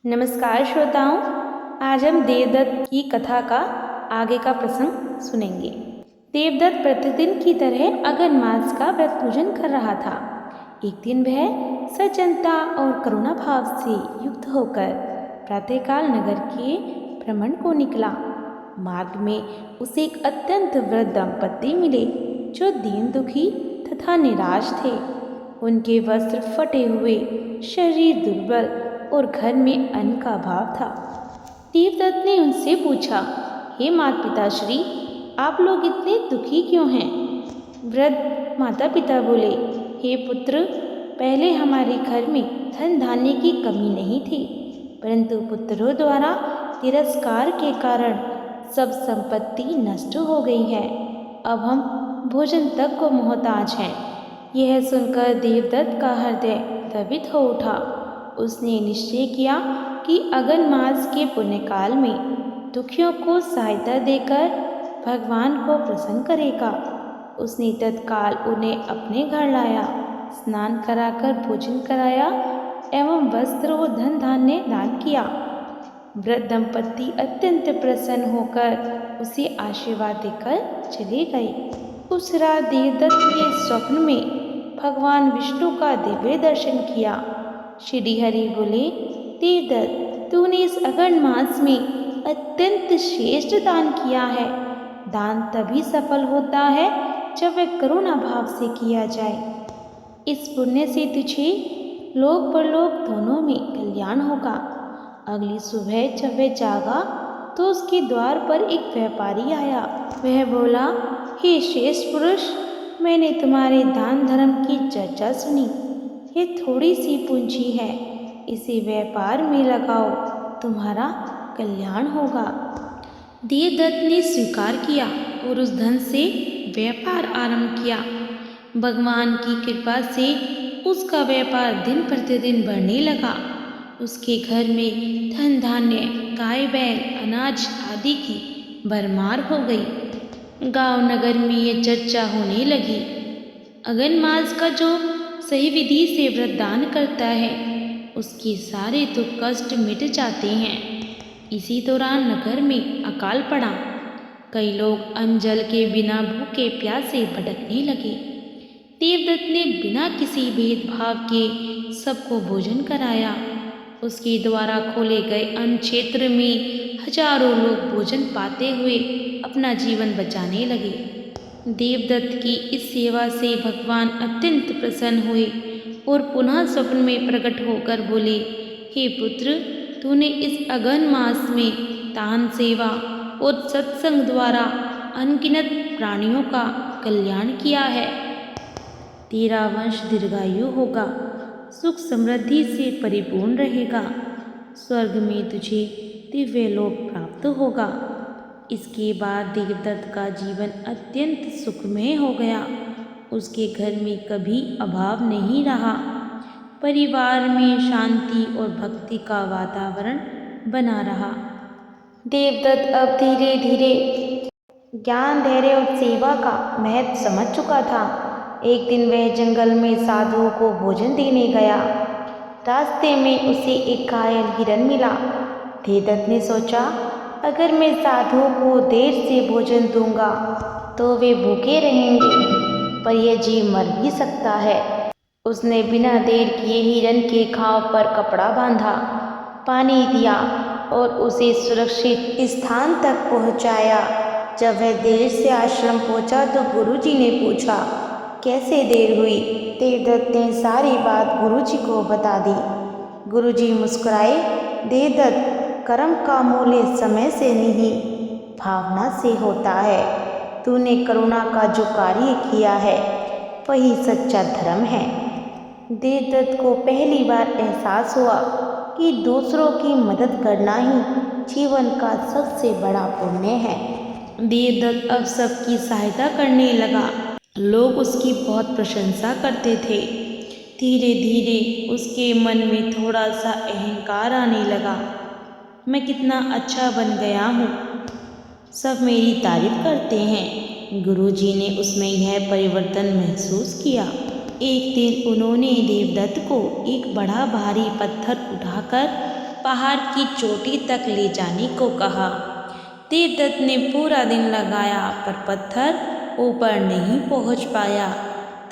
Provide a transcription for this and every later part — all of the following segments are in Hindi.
नमस्कार श्रोताओं, आज हम देवदत्त की कथा का आगे का प्रसंग सुनेंगे। देवदत्त प्रतिदिन की तरह अगन मास का व्रत पूजन कर रहा था। एक दिन वह सज्जनता और करुणा भाव से युक्त होकर प्रातःकाल नगर के भ्रमण को निकला। मार्ग में उसे एक अत्यंत वृद्ध दंपत्ति मिले जो दीन दुखी तथा निराश थे। उनके वस्त्र फटे हुए, शरीर दुर्बल और घर में अन्न का अभाव था। देवदत्त ने उनसे पूछा, हे माता पिताश्री, आप लोग इतने दुखी क्यों हैं? वृद्ध माता पिता बोले, हे पुत्र, पहले हमारे घर में धन धान्य की कमी नहीं थी, परंतु पुत्रों द्वारा तिरस्कार के कारण सब संपत्ति नष्ट हो गई है। अब हम भोजन तक को मोहताज हैं। यह सुनकर देवदत्त का हृदय द्रवित हो उठा। उसने निश्चय किया कि अगन मास के पुण्यकाल में दुखियों को सहायता देकर भगवान को प्रसन्न करेगा। उसने तत्काल उन्हें अपने घर लाया, स्नान कराकर भोजन कराया एवं वस्त्र और धन धान्य दान किया। वृद्ध दंपत्ति अत्यंत प्रसन्न होकर उसे आशीर्वाद देकर चले गए। उस रात देवदत्त ने स्वप्न में भगवान विष्णु का दिव्य दर्शन किया। श्री हरि बोले, देवदत्त, तूने इस अगन मास में अत्यंत श्रेष्ठ दान किया है। दान तभी सफल होता है जब वह करुणा भाव से किया जाए। इस पुण्य से तुझे लोक परलोक दोनों में कल्याण होगा। अगली सुबह जब वह जागा तो उसके द्वार पर एक व्यापारी आया। वह बोला, हे श्रेष्ठ पुरुष, मैंने तुम्हारे दान धर्म की चर्चा सुनी। ये थोड़ी सी पूंजी है, इसे व्यापार में लगाओ, तुम्हारा कल्याण होगा। देवदत्त ने स्वीकार किया और उस धन से व्यापार आरंभ किया। भगवान की कृपा से उसका व्यापार दिन प्रतिदिन बढ़ने लगा। उसके घर में धन धान्य, गाय बैल, अनाज आदि की भरमार हो गई। गांव नगर में ये चर्चा होने लगी। अगन मास का जो सही विधि से व्रत दान करता है, उसके सारे दुख कष्ट मिट जाते हैं। इसी दौरान नगर में अकाल पड़ा। कई लोग अन्न जल के बिना भूखे प्यासे भटकने लगे। देवदत्त ने बिना किसी भेदभाव के सबको भोजन कराया। उसके द्वारा खोले गए अन्न क्षेत्र में हजारों लोग भोजन पाते हुए अपना जीवन बचाने लगे। देवदत्त की इस सेवा से भगवान अत्यंत प्रसन्न हुए और पुनः स्वप्न में प्रकट होकर बोले, हे पुत्र, तूने इस अगन मास में दान सेवा और सत्संग द्वारा अनगिनत प्राणियों का कल्याण किया है। तेरा वंश दीर्घायु होगा, सुख समृद्धि से परिपूर्ण रहेगा। स्वर्ग में तुझे दिव्य लोक प्राप्त होगा। इसके बाद देवदत्त का जीवन अत्यंत सुखमय हो गया। उसके घर में कभी अभाव नहीं रहा। परिवार में शांति और भक्ति का वातावरण बना रहा। देवदत्त अब धीरे धीरे ज्ञान, धैर्य और सेवा का महत्व समझ चुका था। एक दिन वह जंगल में साधुओं को भोजन देने गया। रास्ते में उसे एक घायल हिरन मिला। देवदत्त ने सोचा, अगर मैं साधुओं को देर से भोजन दूंगा तो वे भूखे रहेंगे, पर यह जीव मर भी सकता है। उसने बिना देर किए हिरन के घाव पर कपड़ा बांधा, पानी दिया और उसे सुरक्षित स्थान तक पहुंचाया। जब वह देर से आश्रम पहुंचा तो गुरुजी ने पूछा, कैसे देर हुई? देवदत्त ने सारी बात गुरुजी को बता दी। गुरुजी मुस्कुराए, देवदत्त, कर्म का मूल्य समय से नहीं, भावना से होता है। तूने करुणा का जो कार्य किया है वही सच्चा धर्म है। देवदत्त को पहली बार एहसास हुआ कि दूसरों की मदद करना ही जीवन का सबसे बड़ा पुण्य है। देवदत्त अब सबकी सहायता करने लगा। लोग उसकी बहुत प्रशंसा करते थे। धीरे धीरे उसके मन में थोड़ा सा अहंकार आने लगा। मैं कितना अच्छा बन गया हूँ, सब मेरी तारीफ करते हैं। गुरुजी ने उसमें यह परिवर्तन महसूस किया। एक दिन उन्होंने देवदत्त को एक बड़ा भारी पत्थर उठाकर पहाड़ की चोटी तक ले जाने को कहा। देवदत्त ने पूरा दिन लगाया पर पत्थर ऊपर नहीं पहुंच पाया।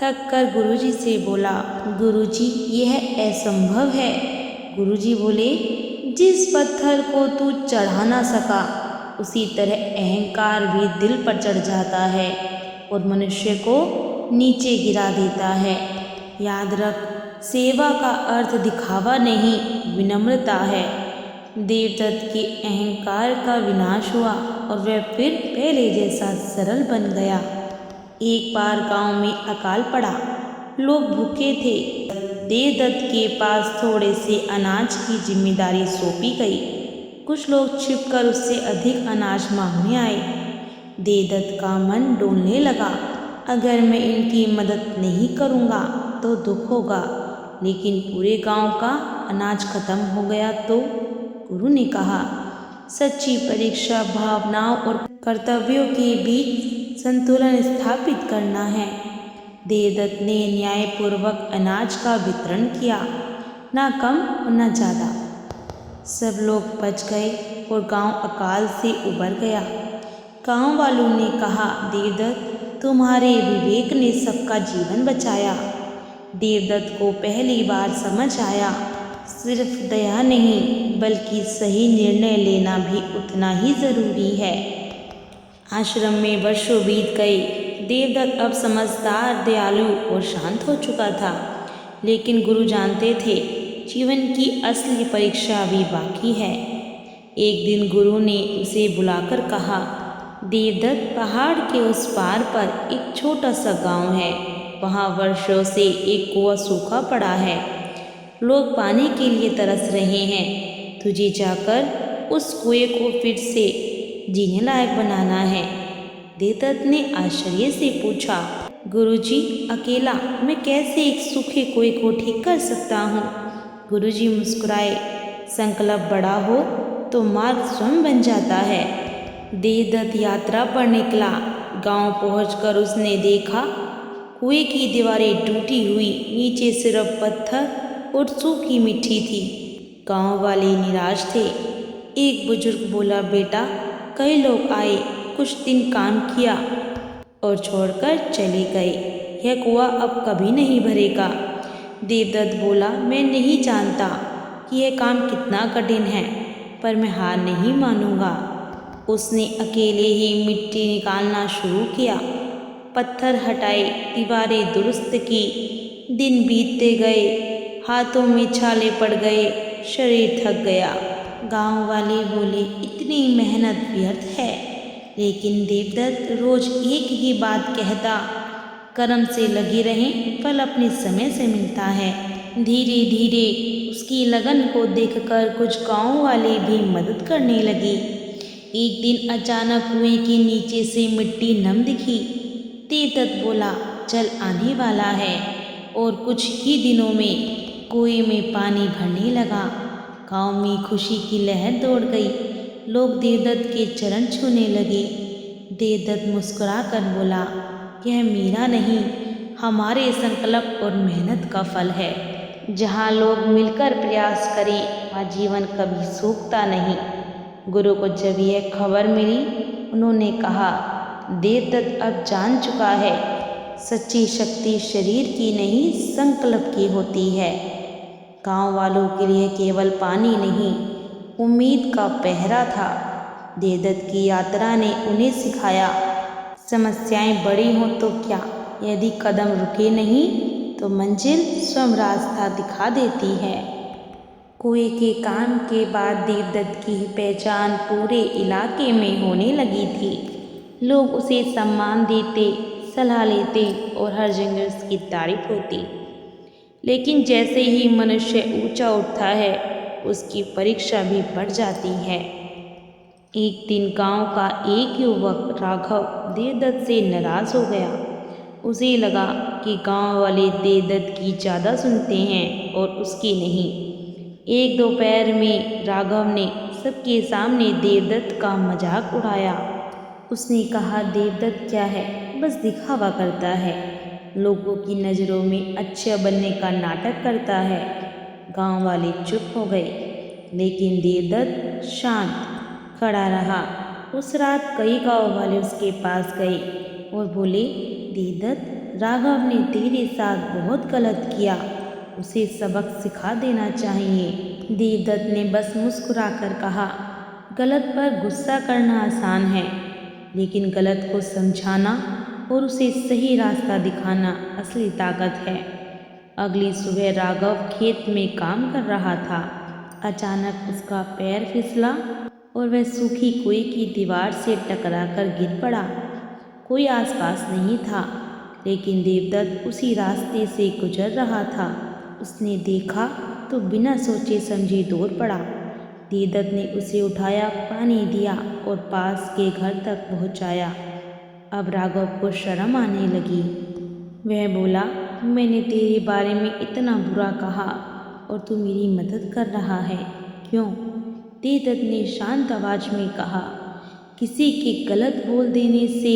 थक कर गुरुजी से बोला, गुरुजी यह असंभव है। गुरुजी बोले, जिस पत्थर को तू चढ़ा ना सका उसी तरह अहंकार भी दिल पर चढ़ जाता है और मनुष्य को नीचे गिरा देता है। याद रख, सेवा का अर्थ दिखावा नहीं, विनम्रता है। देवदत्त के अहंकार का विनाश हुआ और वह फिर पहले जैसा सरल बन गया। एक बार गांव में अकाल पड़ा, लोग भूखे थे। देवदत्त के पास थोड़े से अनाज की जिम्मेदारी सौंपी गई। कुछ लोग छिपकर उससे अधिक अनाज मांगने आए। देवदत्त का मन डोलने लगा, अगर मैं इनकी मदद नहीं करूँगा तो दुख होगा, लेकिन पूरे गांव का अनाज खत्म हो गया तो? गुरु ने कहा, सच्ची परीक्षा भावनाओं और कर्तव्यों के बीच संतुलन स्थापित करना है। देवदत्त ने न्यायपूर्वक अनाज का वितरण किया, ना कम और ना ज़्यादा। सब लोग बच गए और गांव अकाल से उबर गया। गांव वालों ने कहा, देवदत्त तुम्हारे विवेक ने सबका जीवन बचाया। देवदत्त को पहली बार समझ आया, सिर्फ दया नहीं बल्कि सही निर्णय लेना भी उतना ही ज़रूरी है। आश्रम में वर्षों बीत गए। देवदत्त अब समझदार, दयालु और शांत हो चुका था, लेकिन गुरु जानते थे जीवन की असली परीक्षा अभी बाकी है। एक दिन गुरु ने उसे बुलाकर कहा, देवदत्त पहाड़ के उस पार पर एक छोटा सा गांव है। वहाँ वर्षों से एक कुआं सूखा पड़ा है। लोग पानी के लिए तरस रहे हैं। तुझे जाकर उस कुएं को फिर से जीने लायक बनाना है। देवदत्त ने आश्चर्य से पूछा, गुरुजी अकेला मैं कैसे एक सूखे कुएं को ठीक कर सकता हूँ? गुरुजी मुस्कुराए, संकल्प बड़ा हो तो मार्ग स्वयं बन जाता है। देवदत्त यात्रा पर निकला। गांव पहुंचकर उसने देखा कुएं की दीवारें टूटी हुई, नीचे सिर्फ पत्थर और सूखी मिट्टी थी। गांव वाले निराश थे। एक बुजुर्ग बोला, बेटा कई लोग आए, कुछ दिन काम किया और छोड़कर चले गए। यह कुआं अब कभी नहीं भरेगा। देवदत्त बोला, मैं नहीं जानता कि यह काम कितना कठिन है, पर मैं हार नहीं मानूंगा। उसने अकेले ही मिट्टी निकालना शुरू किया, पत्थर हटाए, दीवारें दुरुस्त की। दिन बीतते गए, हाथों में छाले पड़ गए, शरीर थक गया। गांव वाले बोले, इतनी मेहनत व्यर्थ है। लेकिन देवदत्त रोज एक ही बात कहता, कर्म से लगे रहें, फल अपने समय से मिलता है। धीरे धीरे उसकी लगन को देखकर कुछ गांव वाले भी मदद करने लगे। एक दिन अचानक कुएं के नीचे से मिट्टी नम दिखी। देवदत्त बोला, जल आने वाला है। और कुछ ही दिनों में कुएं में पानी भरने लगा। गांव में खुशी की लहर दौड़ गई। लोग देवदत्त के चरण छूने लगे। देवदत्त मुस्कुरा कर बोला, यह मेरा नहीं, हमारे संकल्प और मेहनत का फल है। जहाँ लोग मिलकर प्रयास करें वहाँ जीवन कभी सूखता नहीं। गुरु को जब यह खबर मिली, उन्होंने कहा, देवदत्त अब जान चुका है, सच्ची शक्ति शरीर की नहीं संकल्प की होती है। गांव वालों के लिए केवल पानी नहीं, उम्मीद का पहरा था। देवदत्त की यात्रा ने उन्हें सिखाया, समस्याएं बड़ी हों तो क्या, यदि कदम रुके नहीं तो मंजिल स्वयं रास्ता दिखा देती है। कुएं के काम के बाद देवदत्त की पहचान पूरे इलाके में होने लगी थी। लोग उसे सम्मान देते, सलाह लेते और हर जगह उसकी तारीफ होती। लेकिन जैसे ही मनुष्य ऊंचा उठता है, उसकी परीक्षा भी बढ़ जाती है। एक दिन गांव का एक युवक राघव देवदत्त से नाराज हो गया। उसे लगा कि गांव वाले देवदत्त की ज़्यादा सुनते हैं और उसकी नहीं। एक दोपहर में राघव ने सबके सामने देवदत्त का मजाक उड़ाया। उसने कहा, देवदत्त क्या है, बस दिखावा करता है, लोगों की नज़रों में अच्छा बनने का नाटक करता है। गांव वाले चुप हो गए, लेकिन देवदत्त शांत खड़ा रहा। उस रात कई गांव वाले उसके पास गए और बोले, देवदत्त, राघव ने तेरे साथ बहुत गलत किया, उसे सबक सिखा देना चाहिए। देवदत्त ने बस मुस्कुराकर कहा, गलत पर गुस्सा करना आसान है, लेकिन गलत को समझाना और उसे सही रास्ता दिखाना असली ताकत है। अगली सुबह राघव खेत में काम कर रहा था। अचानक उसका पैर फिसला और वह सूखी कुएं की दीवार से टकराकर गिर पड़ा। कोई आसपास नहीं था, लेकिन देवदत्त उसी रास्ते से गुजर रहा था। उसने देखा तो बिना सोचे समझे दौड़ पड़ा। देवदत्त ने उसे उठाया, पानी दिया और पास के घर तक पहुंचाया। अब राघव को शर्म आने लगी। वह बोला, मैंने तेरे बारे में इतना बुरा कहा और तू मेरी मदद कर रहा है, क्यों? देवदत्त ने शांत आवाज में कहा, किसी के गलत बोल देने से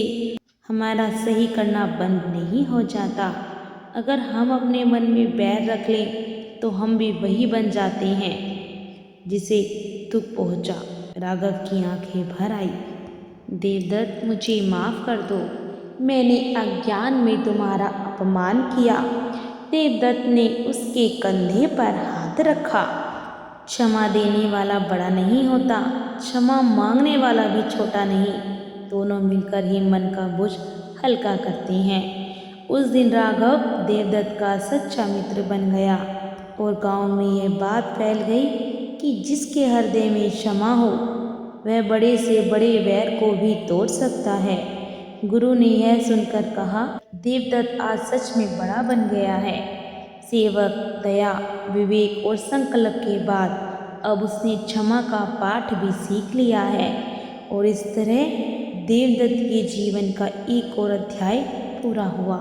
हमारा सही करना बंद नहीं हो जाता। अगर हम अपने मन में बैर रख लें तो हम भी वही बन जाते हैं जिसे दुख पहुंचा। राघव की आंखें भर आई। देवदत्त, मुझे माफ कर दो, मैंने अज्ञान में तुम्हारा अपमान किया। देवदत्त ने उसके कंधे पर हाथ रखा। क्षमा देने वाला बड़ा नहीं होता, क्षमा मांगने वाला भी छोटा नहीं। दोनों मिलकर ही मन का बोझ हल्का करते हैं। उस दिन राघव देवदत्त का सच्चा मित्र बन गया और गांव में यह बात फैल गई कि जिसके हृदय में क्षमा हो वह बड़े से बड़े वैर को भी तोड़ सकता है। गुरु ने यह सुनकर कहा, देवदत्त आज सच में बड़ा बन गया है। सेवक, दया, विवेक और संकल्प के बाद अब उसने क्षमा का पाठ भी सीख लिया है और इस तरह देवदत्त के जीवन का एक और अध्याय पूरा हुआ।